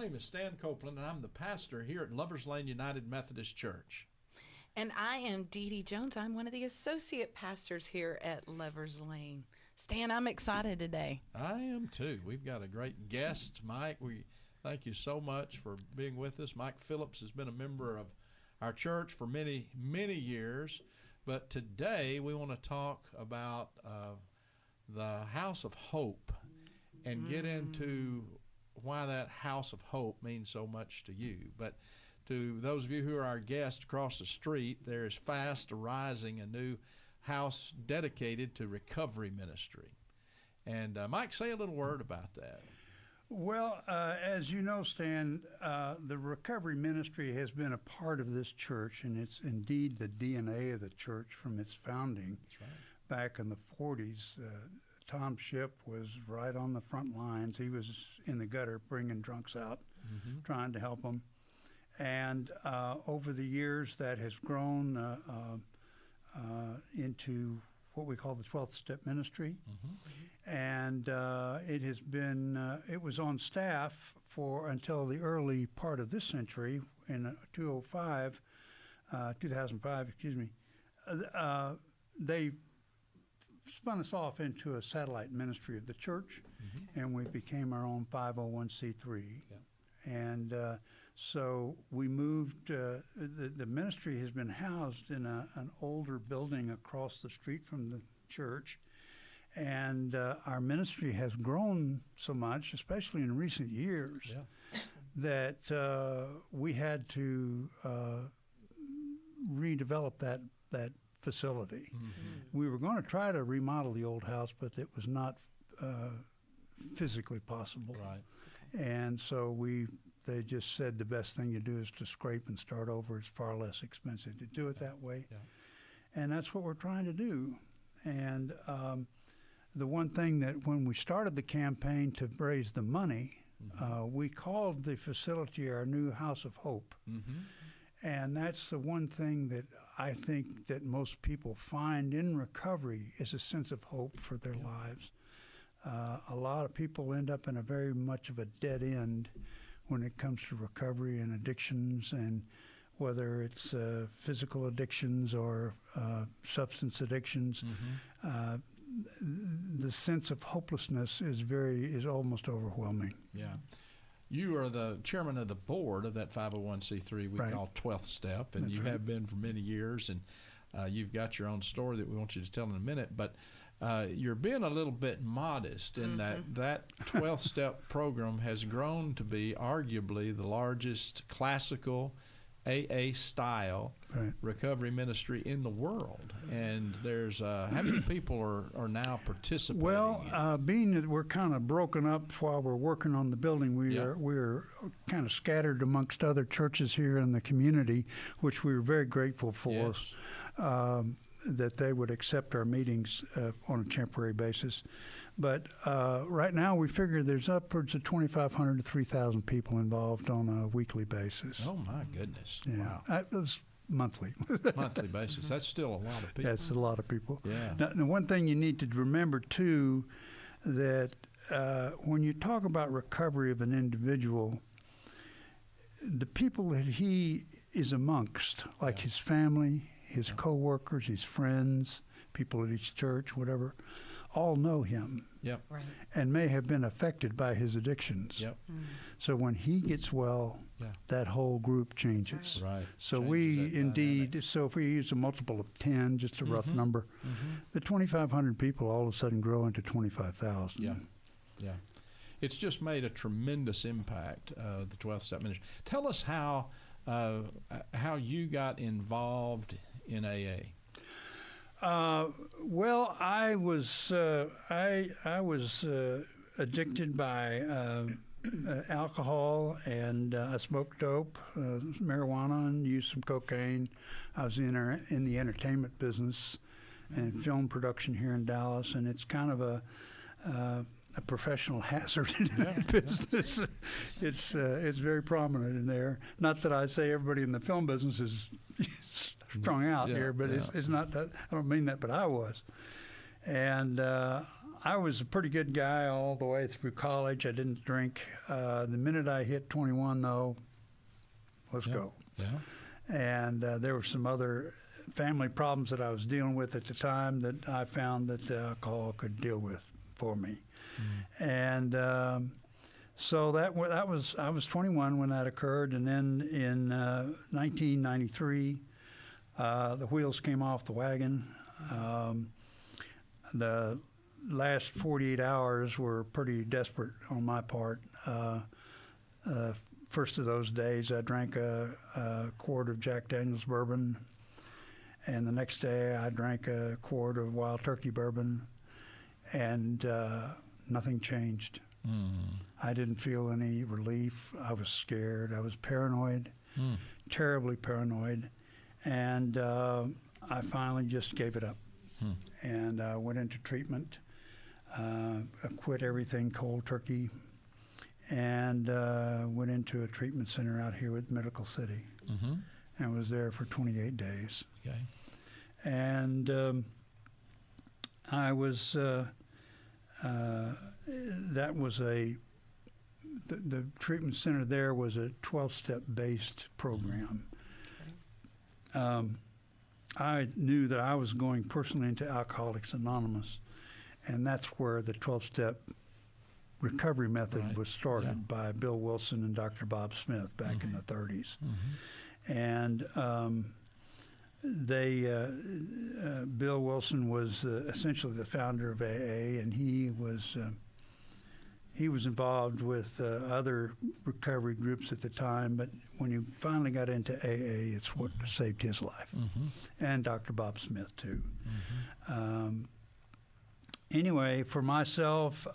name is Stan Copeland, and I'm the pastor here at Lovers Lane United Methodist Church. And I am Dee Dee Jones. I'm one of the associate pastors here at Lovers Lane. Stan, I'm excited today. I am too. We've got a great guest, Mike. We thank you so much for being with us. Mike Phillips has been a member of our church for many, many years. But today we want to talk about the House of Hope and get into why that House of Hope means so much to you. But to those of you who are our guests across the street, there is fast arising a new house dedicated to recovery ministry. And Mike, say a little word about that. Well, as you know, Stan, the recovery ministry has been a part of this church, and it's indeed the DNA of the church from its founding. That's right. Back in the 40s. Tom Shipp was right on the front lines. He was in the gutter bringing drunks out, trying to help them. And over the years, that has grown into what we call the 12th Step Ministry. And it has been, it was on staff for until the early part of this century, in 2005, they spun us off into a satellite ministry of the church, and we became our own 501c3. Yeah. And so we moved, the ministry has been housed in an older building across the street from the church. And our ministry has grown so much, especially in recent years, that we had to redevelop that facility. We were going to try to remodel the old house, but it was not physically possible. Right. And so they just said the best thing to do is to scrape and start over. It's far less expensive to do it that way. Yeah. And that's what we're trying to do. And the one thing that when we started the campaign to raise the money, we called the facility our new House of Hope. And that's the one thing that I think that most people find in recovery is a sense of hope for their lives. A lot of people end up in a very much of a dead end when it comes to recovery and addictions, and whether it's physical addictions or substance addictions. The sense of hopelessness is almost overwhelming. Yeah. You are the chairman of the board of that 501c3 we call 12th Step, and you have been for many years, and you've got your own story that we want you to tell in a minute. But you're being a little bit modest in that 12th Step program has grown to be arguably the largest classical AA-style recovery ministry in the world. And there's how many people are now participating? Well, being that we're kind of broken up while we're working on the building, we're kind of scattered amongst other churches here in the community, which we're very grateful for. That they would accept our meetings on a temporary basis. But right now we figure there's upwards of 2,500 to 3,000 people involved on a weekly basis. Oh, my goodness. Yeah. Wow. It was monthly. Monthly basis. That's still a lot of people. That's a lot of people. Yeah. Now, the one thing you need to remember, too, that when you talk about recovery of an individual, the people that he is amongst, like his family, his co-workers, his friends, people at each church, whatever, all know him and may have been affected by his addictions. So when he gets well, that whole group changes. Right. So changes we indeed, so if we use a multiple of 10, just a rough number, the 2,500 people all of a sudden grow into 25,000. Yeah. It's just made a tremendous impact, the 12th Step Ministry. Tell us how you got involved in AA. Well, I was addicted by alcohol, and I smoked dope, marijuana, and used some cocaine. I was in the entertainment business and film production here in Dallas, and it's kind of a professional hazard in that business. It's very prominent in there. Not that I say everybody in the film business is strung out here, but it's not that. I don't mean that, but I was. And I was a pretty good guy all the way through college. I didn't drink. The minute I hit 21, though, let's go. Yeah. And there were some other family problems that I was dealing with at the time that I found that the alcohol could deal with for me. And so that was I was 21 when that occurred, and then in 1993, the wheels came off the wagon. The last 48 hours were pretty desperate on my part. First of those days, I drank a quart of Jack Daniel's bourbon, and the next day I drank a quart of Wild Turkey bourbon, and nothing changed. I didn't feel any relief. I was scared. I was paranoid, terribly paranoid, and I finally just gave it up. And went into treatment. I quit everything cold turkey, and went into a treatment center out here with Medical City, and was there for 28 days. Okay. And I was that was the treatment center there was a 12-step based program. I knew that I was going personally into Alcoholics Anonymous, and that's where the 12-step recovery method was started by Bill Wilson and Dr. Bob Smith back in the 30s. And Bill Wilson was essentially the founder of AA, and he was involved with other recovery groups at the time, but when he finally got into AA, it's what saved his life, and Dr. Bob Smith too. Anyway, for myself,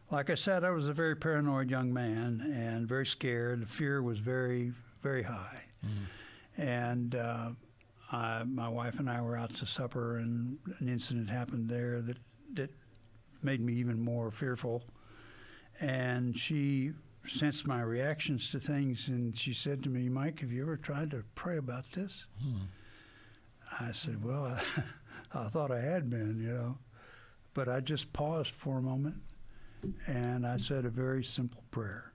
like I said, I was a very paranoid young man and very scared. The fear was very, very high. And my wife and I were out to supper, and an incident happened there that made me even more fearful. And she sensed my reactions to things, and she said to me, "Mike, have you ever tried to pray about this?" I said, "Well, I thought I had been, But I just paused for a moment, and I said a very simple prayer.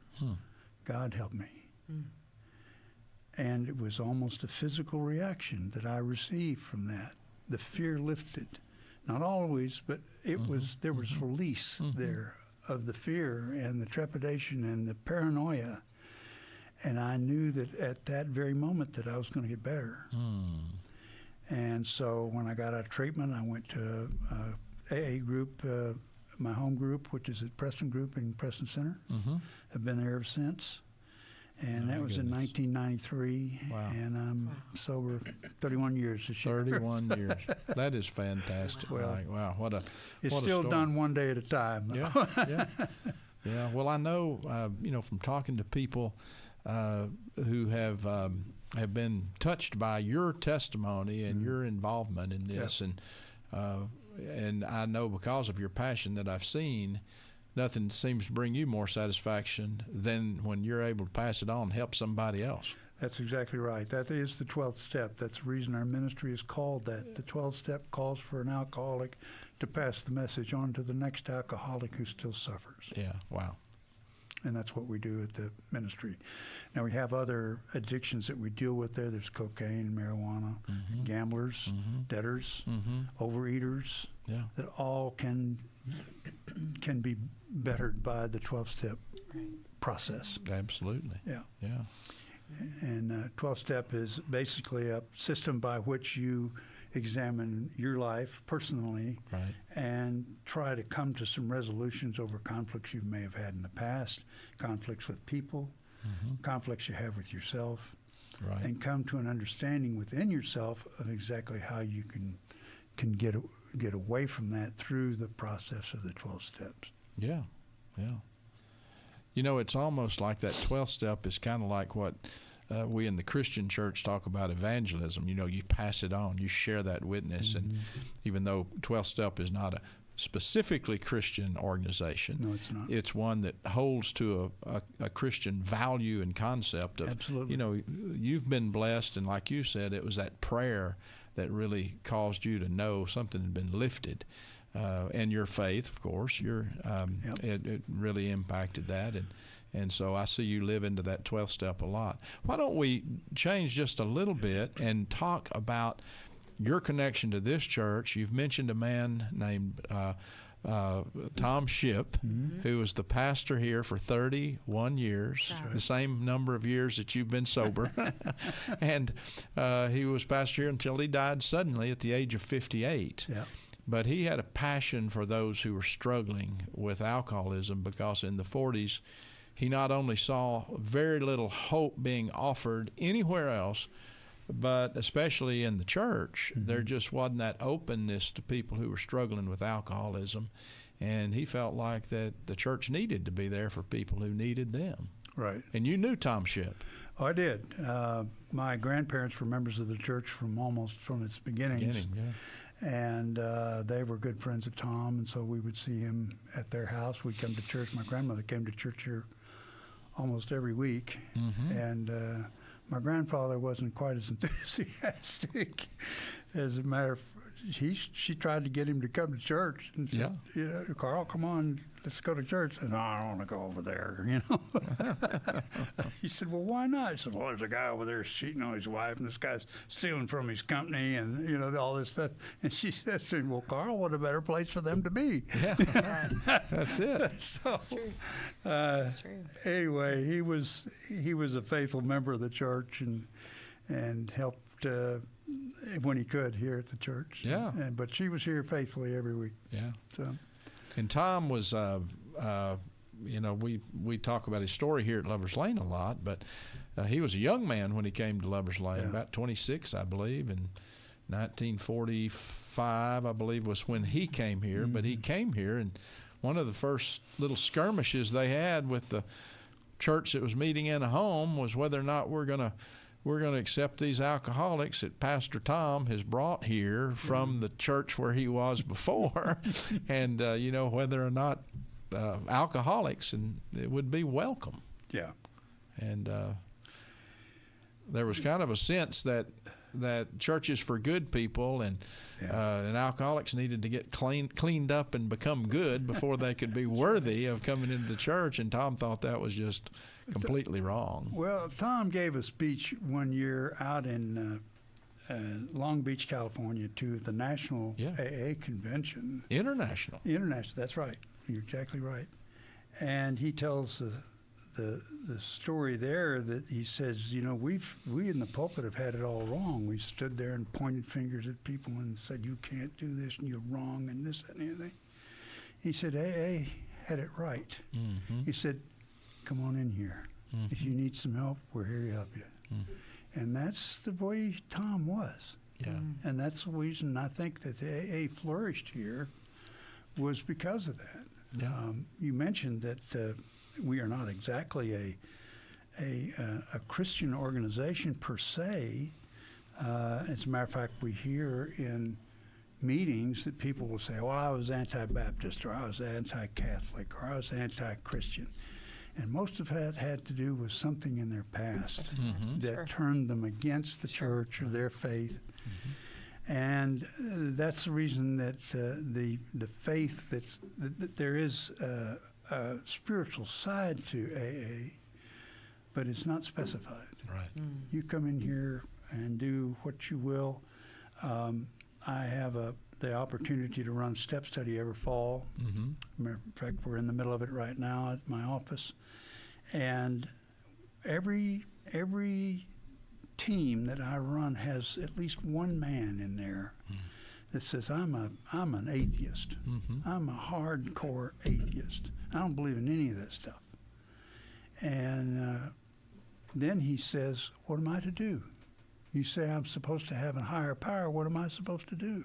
God, help me. And it was almost a physical reaction that I received from that. The fear lifted. Not always, but it was there was release there of the fear and the trepidation and the paranoia. And I knew that at that very moment that I was going to get better. And so when I got out of treatment, I went to AA group, my home group, which is at Preston Group in Preston Center. I've been there ever since. And that was in 1993. Wow. And I'm sober 31 years this year. 31 years. That is fantastic. Well, wow, what a It's what a still story. done one day at a time. Yeah. Well, I know, from talking to people who have been touched by your testimony and your involvement in this, and I know because of your passion that I've seen, nothing seems to bring you more satisfaction than when you're able to pass it on and help somebody else. That's exactly right. That is the 12th step. That's the reason our ministry is called that. The 12th step calls for an alcoholic to pass the message on to the next alcoholic who still suffers. Yeah, wow. And that's what we do at the ministry. Now, we have other addictions that we deal with there. There's cocaine, marijuana, gamblers, debtors, overeaters, that all can be bettered by the 12-step process. Absolutely. Yeah. Yeah. And 12-step is basically a system by which you examine your life personally and try to come to some resolutions over conflicts you may have had in the past, conflicts with people, conflicts you have with yourself, and come to an understanding within yourself of exactly how you can get away from that through the process of the 12 steps. Yeah. It's almost like that 12th step is kind of like what we in the Christian church talk about evangelism. You pass it on, you share that witness. And even though 12th step is not a specifically Christian organization, no, it's not. It's one that holds to a Christian value and concept of, absolutely. You've been blessed, and like you said, it was that prayer that really caused you to know something had been lifted. and your faith, of course. It really impacted that, and so I see you live into that 12th step a lot. Why don't we change just a little bit and talk about your connection to this church? You've mentioned a man named Tom Shipp, who was the pastor here for 31 years, the same number of years that you've been sober. And he was pastor here until he died suddenly at the age of 58. Yeah. But he had a passion for those who were struggling with alcoholism, because in the 40s, he not only saw very little hope being offered anywhere else, but especially in the church, there just wasn't that openness to people who were struggling with alcoholism. And he felt like that the church needed to be there for people who needed them. Right. And you knew Tom Shipp. Oh, I did. My grandparents were members of the church from its beginnings. And they were good friends of Tom, and so we would see him at their house. We'd come to church. My grandmother came to church here almost every week. And my grandfather wasn't quite as enthusiastic. As a matter of she tried to get him to come to church and said, Carl, come on, let's go to church. And I don't want to go over there, He said, well, why not? I said, well, there's a guy over there cheating on his wife, and this guy's stealing from his company, and, all this stuff. And she says to him, well, Carl, what a better place for them to be. Yeah, that's it. So, That's true. Anyway, he was a faithful member of the church and helped when he could here at the church. Yeah. But she was here faithfully every week. Yeah. So. And Tom was, we talk about his story here at Lover's Lane a lot, but he was a young man when he came to Lover's Lane, about 26, I believe, and 1945, I believe, was when he came here. But he came here, and one of the first little skirmishes they had with the church that was meeting in a home was whether or not we're going to accept these alcoholics that Pastor Tom has brought here from the church where he was before, and whether or not alcoholics and it would be welcome. Yeah. And there was kind of a sense that churches for good people and alcoholics needed to get cleaned up and become good before they could be worthy of coming into the church, and Tom thought that was just completely wrong. Well, Tom gave a speech one year out in Long Beach, California, to the National AA Convention. International, that's right. You're exactly right. And he tells the story there that he says, we in the pulpit have had it all wrong. We stood there and pointed fingers at people and said, you can't do this and you're wrong and this, that, and anything. He said, AA had it right. He said, come on in here. If you need some help, we're here to help you. And that's the way Tom was. Yeah. And that's the reason I think that the AA flourished here was because of that. Yeah. You mentioned that we are not exactly a Christian organization per se. As a matter of fact, we hear in meetings that people will say, well, I was anti-Baptist, or I was anti-Catholic, or I was anti-Christian. And most of that had to do with something in their past that turned them against the church or their faith. And that's the reason that the faith that there is a spiritual side to AA, but it's not specified. Right. You come in here and do what you will. I have the opportunity to run step study every fall. In fact, we're in the middle of it right now at my office. And every team that I run has at least one man in there that says, I'm an atheist. I'm a hardcore atheist. I don't believe in any of that stuff. And then he says, what am I to do? You say I'm supposed to have a higher power. What am I supposed to do?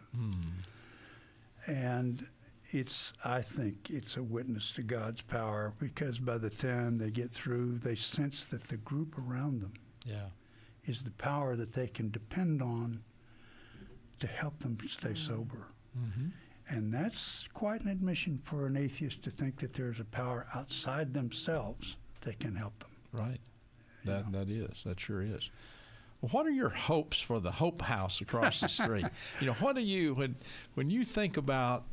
And I think it's a witness to God's power, because by the time they get through, they sense that the group around them is the power that they can depend on to help them stay sober. And that's quite an admission for an atheist to think that there's a power outside themselves that can help them. Right. That sure is. Well, what are your hopes for the Hope House across the street? What do you, when you think about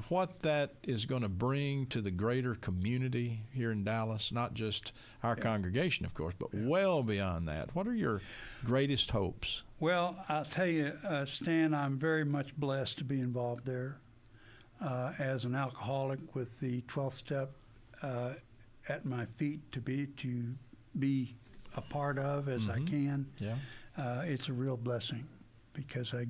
what that is going to bring to the greater community here in Dallas, not just our congregation, of course, but well beyond that. What are your greatest hopes? Well, I'll tell you, Stan, I'm very much blessed to be involved there as an alcoholic with the 12th Step at my feet to be a part of as I can. Yeah. It's a real blessing because we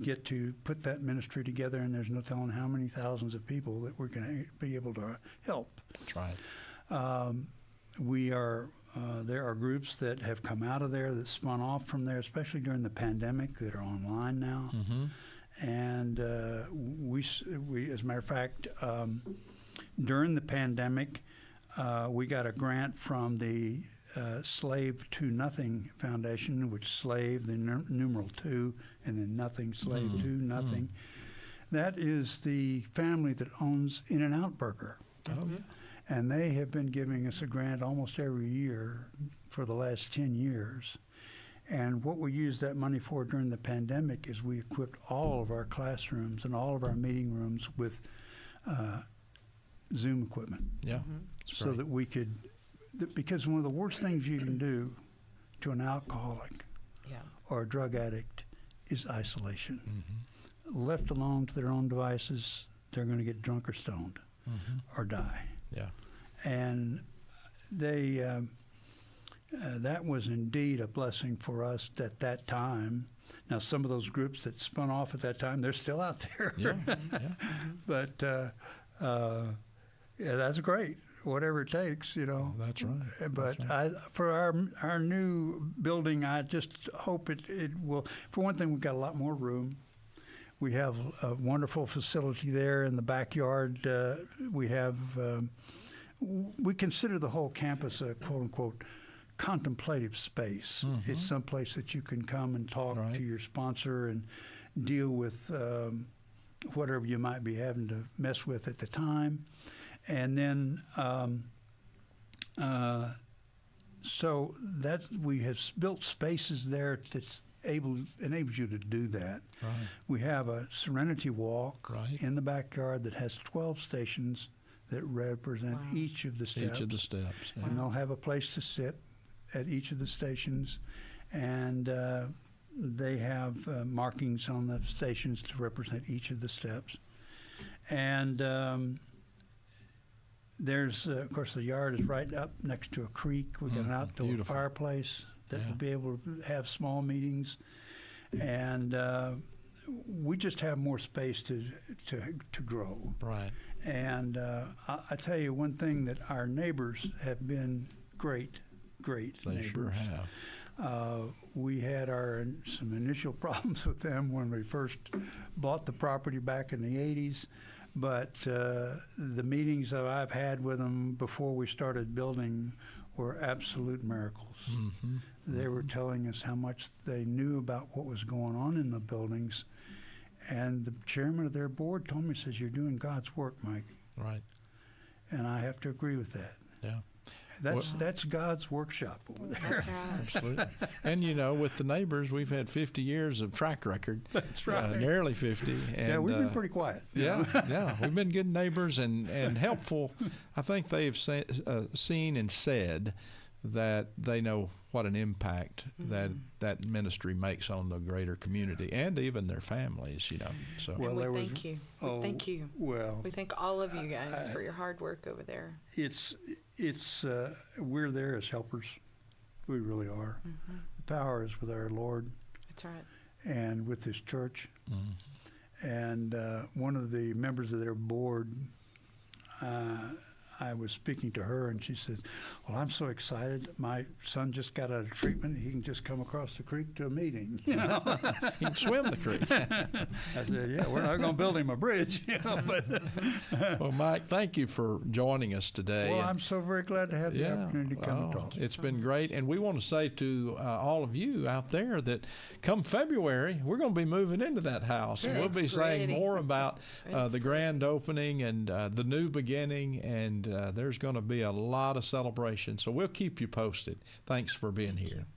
get to put that ministry together, and there's no telling how many thousands of people that we're going to be able to help. That's right. There are groups that have come out of there that spun off from there, especially during the pandemic, that are online now. And we, as a matter of fact, during the pandemic, we got a grant from the Slave to Nothing Foundation, which slave, the numeral 2, and then nothing, slave to nothing. That is the family that owns In-N-Out Burger. Oh, yeah. And they have been giving us a grant almost every year for the last 10 years. And what we used that money for during the pandemic is we equipped all of our classrooms and all of our meeting rooms with Zoom equipment. Yeah. So that we could, because one of the worst things you can do to an alcoholic or a drug addict is isolation. Left alone to their own devices, they're going to get drunk or stoned or die. Yeah. And they, that was indeed a blessing for us at that time. Now, some of those groups that spun off at that time, they're still out there. Yeah. But, yeah, that's great. Whatever it takes, you know. That's right. But That's right. For our new building, I just hope it will. For one thing, we've got a lot more room. We have a wonderful facility there in the backyard. We consider the whole campus a quote unquote contemplative space. It's someplace that you can come and talk to your sponsor and deal with whatever you might be having to mess with at the time. And then, so that we have built spaces there that enables you to do that. Right. We have a Serenity Walk in the backyard that has 12 stations that represent each of the steps. Each of the steps. Yeah. And they'll have a place to sit at each of the stations. And they have markings on the stations to represent each of the steps. And there's, of course, the yard is right up next to a creek. We've got an outdoor fireplace that will be able to have small meetings. And we just have more space to grow. Right. And I tell you one thing, that our neighbors have been great neighbors. They sure have. We had some initial problems with them when we first bought the property back in the 80s. But the meetings that I've had with them before we started building were absolute miracles. They were telling us how much they knew about what was going on in the buildings. And the chairman of their board told me, says, "You're doing God's work, Mike." Right. And I have to agree with that. Yeah. That's God's workshop over there. That's right. Absolutely. And, you know, with the neighbors, we've had 50 years of track record. That's right. Nearly 50. And, yeah, we've been pretty quiet. Yeah. We've been good neighbors and helpful. I think they have seen and said that they know what an impact that ministry makes on the greater community and even their families, you know. So well, we thank you. We thank you. Well, we thank all of you guys for your hard work over there. We're there as helpers. We really are. The power is with our Lord. That's right. And with His church. And one of the members of their board, I was speaking to her, and she said, "Well, I'm so excited. My son just got out of treatment. He can just come across the creek to a meeting. You know, he can swim the creek." I said, "Yeah, we're not going to build him a bridge." You know, but well, Mike, thank you for joining us today. Well, I'm so very glad to have the opportunity to come and talk. It's been great, and we want to say to all of you out there that come February, we're going to be moving into that house, and we'll be saying more about the grand opening and the new beginning, and there's going to be a lot of celebration. So we'll keep you posted. Thanks for being here.